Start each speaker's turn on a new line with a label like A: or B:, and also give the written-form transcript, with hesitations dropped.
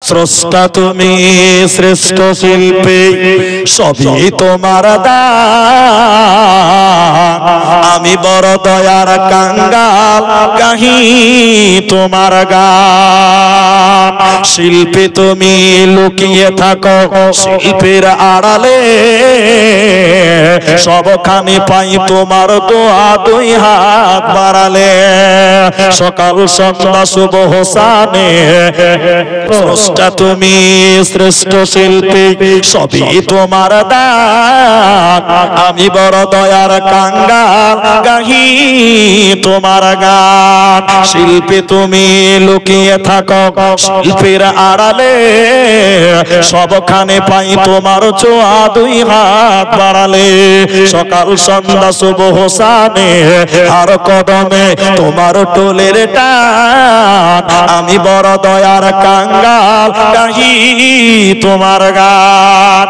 A: স্রষ্টা তুমি শ্রেষ্ঠ শিল্পী সবই তোমার দান আমি বড় দয়ার কাঙ্গাল গাহি তোমার গান শিল্পী তুমি লুকিয়ে থাকো শিল্পীর আড়ালে সবখানে পাই তোমার দোয়া দুই হাত বাড়ালে সকাল সন্ধ্যা শুভ হোসানে স্রষ্টা তুমি শ্রেষ্ঠ শিল্পী সবই তোমার দান আমি বড় দয়ার কাঙ্গাল গাহি তোমার গান শিল্পী তুমি লুকিয়ে থাকো শিল্পীর আড়ালে সবখানে পাই তোমার ছোঁয়া দুই হাত বাড়ালে সকাল সন্ধ্যা শুভ হোসানে আর কদমে তোমার টোলের টান আমি বড় দয়ার কাঙ্গাল গাহি তোমার গান